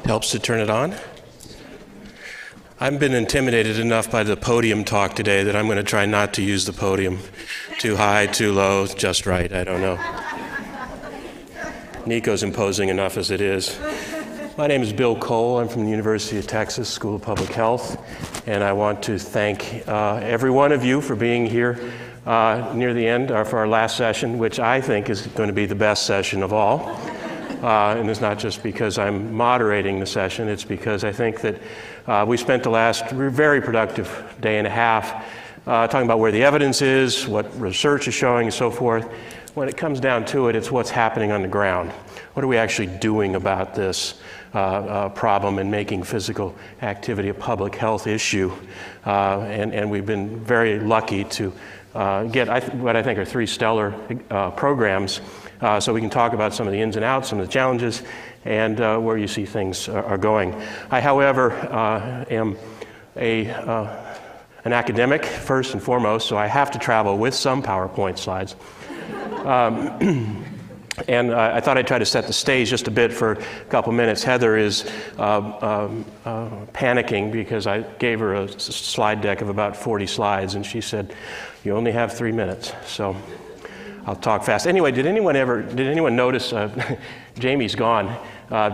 Helps to turn it on. I've been intimidated enough by the podium talk today that I'm going to try not to use the podium. Too high, too low, just right, I don't know. Nico's imposing enough as it is. My name is Bill Kohl. I'm from the University of Texas School of Public Health, and I want to thank every one of you for being here near the end for our last session, which I think is going to be the best session of all. And it's not just because I'm moderating the session, it's because I think that we spent the last very productive day and a half talking about where the evidence is, what research is showing, and so forth. When it comes down to it, it's what's happening on the ground. What are we actually doing about this problem and making physical activity a public health issue? And we've been very lucky to get what I think are three stellar programs. So we can talk about some of the ins and outs, some of the challenges, and where you see things are going. I, however, am an academic, first and foremost, so I have to travel with some PowerPoint slides. And I thought I'd try to set the stage just a bit for a couple minutes. Heather is panicking because I gave her a slide deck of about 40 slides, and she said, "You only have 3 minutes." So I'll talk fast. Anyway, did anyone notice, Jamie's gone,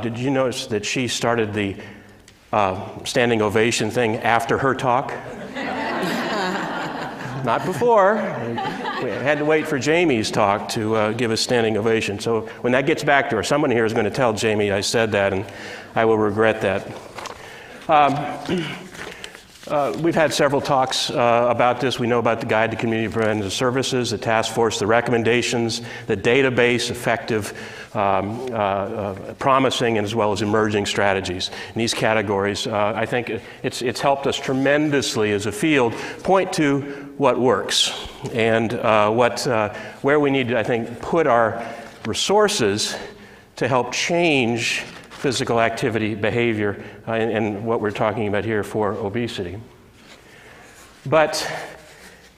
did you notice that she started the standing ovation thing after her talk? Not before. We had to wait for Jamie's talk to give a standing ovation. So when that gets back to her, someone here is going to tell Jamie I said that, and I will regret that. We've had several talks about this. We know about the Guide to Community Preventive Services, the task force, the recommendations, the database, effective, promising, and as well as emerging strategies. In these categories, I think it's helped us tremendously as a field point to what works and where we need to, I think, put our resources to help change physical activity behavior and what we're talking about here for obesity. But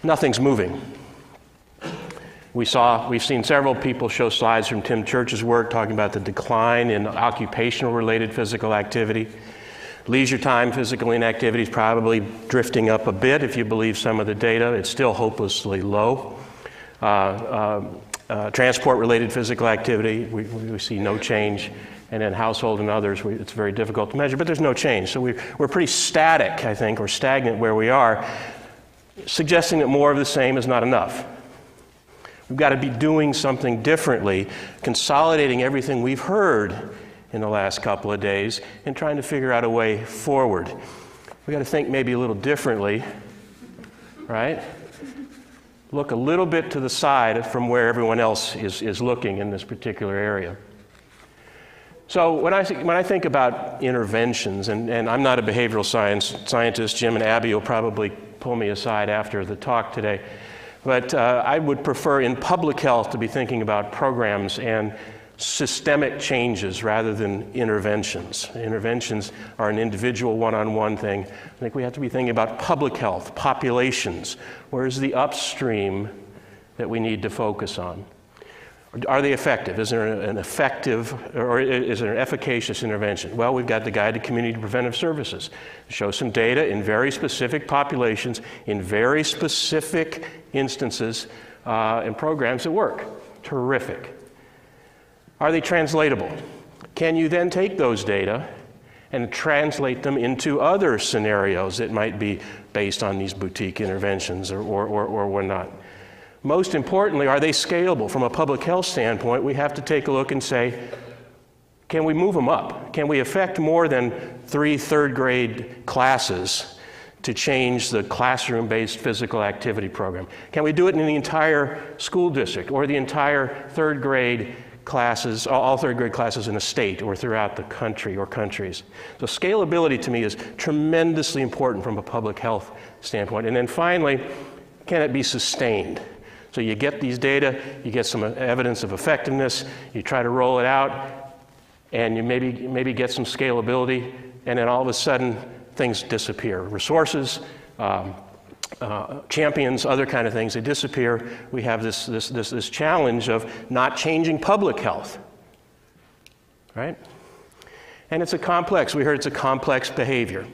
nothing's moving. We've seen several people show slides from Tim Church's work talking about the decline in occupational related physical activity. Leisure time physical inactivity is probably drifting up a bit if you believe some of the data. It's still hopelessly low. Transport related physical activity, we see no change. And in household and others, it's very difficult to measure, but there's no change. So we're pretty static, I think, or stagnant where we are, suggesting that more of the same is not enough. We've got to be doing something differently, consolidating everything we've heard in the last couple of days and trying to figure out a way forward. We've got to think maybe a little differently, right? Look a little bit to the side from where everyone else is looking in this particular area. So when I think about interventions, and I'm not a behavioral scientist, Jim and Abby will probably pull me aside after the talk today, but I would prefer in public health to be thinking about programs and systemic changes rather than interventions. Interventions are an individual one-on-one thing. I think we have to be thinking about public health, populations. Where's the upstream that we need to focus on? Are they effective? Is there an effective or is there an efficacious intervention? Well, we've got the Guide to Community Preventive Services. It shows some data in very specific populations, in very specific instances, and programs that work. Terrific. Are they translatable? Can you then take those data and translate them into other scenarios that might be based on these boutique interventions or whatnot? Most importantly, are they scalable? From a public health standpoint, we have to take a look and say, can we move them up? Can we affect more than 3 third-grade classes to change the classroom-based physical activity program? Can we do it in the entire school district or the entire third-grade classes, all third-grade classes in a state or throughout the country or countries? So scalability to me is tremendously important from a public health standpoint. And then finally, can it be sustained? So you get these data, you get some evidence of effectiveness, you try to roll it out, and you maybe get some scalability, and then all of a sudden things disappear. Resources, champions, other kind of things, they disappear. We have this challenge of not changing public health, right? And it's a complex, we heard it's a complex behavior.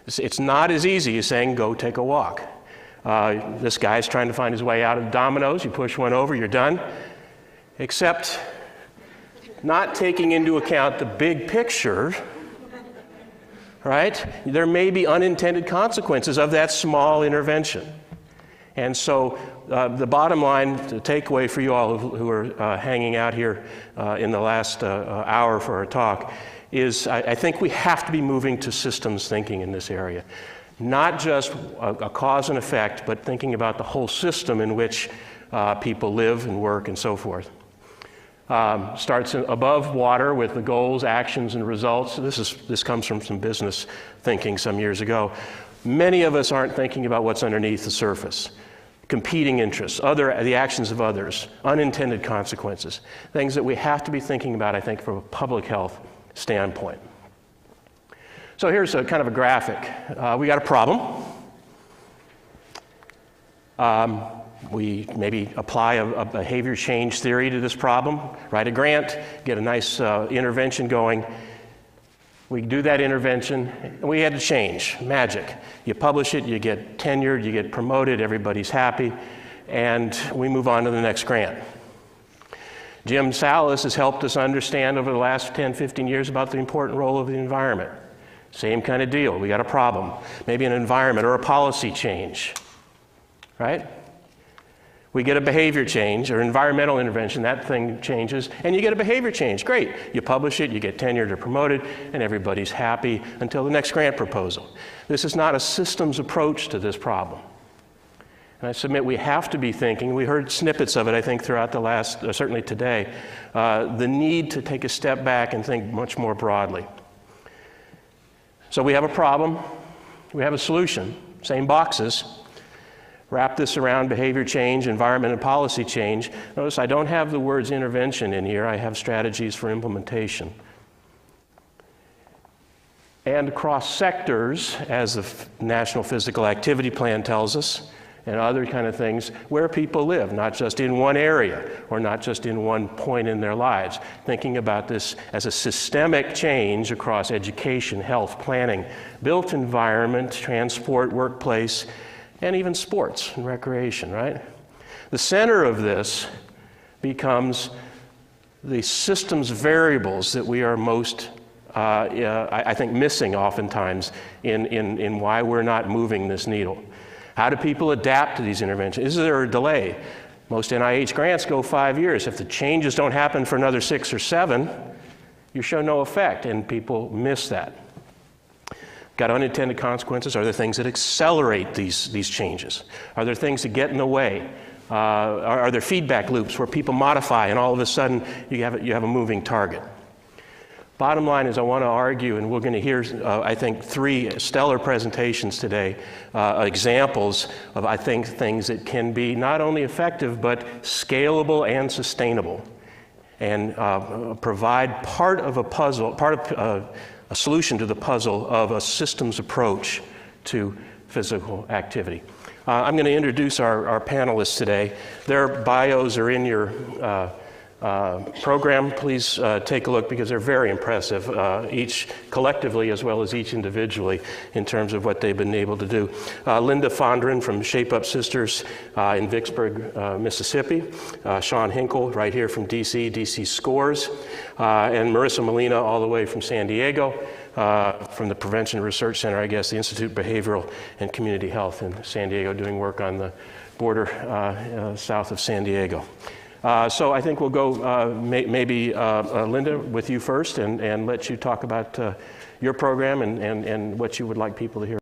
It's not as easy as saying, go take a walk. This guy's trying to find his way out of dominoes. You push one over, you're done. Except not taking into account the big picture, right? There may be unintended consequences of that small intervention. And so the bottom line, the takeaway for you all who are hanging out here in the last hour for our talk, is I think we have to be moving to systems thinking in this area. Not just a cause and effect, but thinking about the whole system in which people live and work and so forth. Starts above water with the goals, actions, and results. This comes from some business thinking some years ago. Many of us aren't thinking about what's underneath the surface. Competing interests, the actions of others, unintended consequences, things that we have to be thinking about, I think, from a public health standpoint. So here's a kind of a graphic. We got a problem. We maybe apply a behavior change theory to this problem, write a grant, get a nice intervention going. We do that intervention, and we had to change, magic. You publish it, you get tenured, you get promoted, everybody's happy, and we move on to the next grant. Jim Salas has helped us understand over the last 10, 15 years about the important role of the environment. Same kind of deal. We got a problem. Maybe an environment or a policy change, right? We get a behavior change or environmental intervention, that thing changes, and you get a behavior change. Great. You publish it, you get tenured or promoted, and everybody's happy until the next grant proposal. This is not a systems approach to this problem. And I submit we have to be thinking, we heard snippets of it, I think, throughout the last, certainly today, the need to take a step back and think much more broadly. So we have a problem, we have a solution, same boxes. Wrap this around behavior change, environment, and policy change. Notice I don't have the words intervention in here, I have strategies for implementation. And across sectors, as the National Physical Activity Plan tells us, and other kind of things, where people live, not just in one area or not just in one point in their lives. Thinking about this as a systemic change across education, health, planning, built environment, transport, workplace, and even sports and recreation, right? The center of this becomes the systems variables that we are most, I think, missing oftentimes in why we're not moving this needle. How do people adapt to these interventions? Is there a delay? Most NIH grants go 5 years. If the changes don't happen for another 6 or 7, you show no effect, and people miss that. Got unintended consequences? Are there things that accelerate these changes? Are there things that get in the way? Are there feedback loops where people modify and all of a sudden you have a moving target? Bottom line is I want to argue, and we're going to hear, I think, 3 stellar presentations today, examples of, I think, things that can be not only effective but scalable and sustainable, and provide part of a puzzle, a solution to the puzzle of a systems approach to physical activity. I'm going to introduce our panelists today. Their bios are in your program. Please take a look because they're very impressive, each collectively as well as each individually in terms of what they've been able to do. Linda Fondren from Shape Up Sisters in Vicksburg, Mississippi. Sean Hinkle right here from DC Scores. And Marissa Molina all the way from San Diego, from the Prevention Research Center, I guess, the Institute of Behavioral and Community Health in San Diego, doing work on the border south of San Diego. So I think we'll go maybe Linda with you first and let you talk about your program and what you would like people to hear.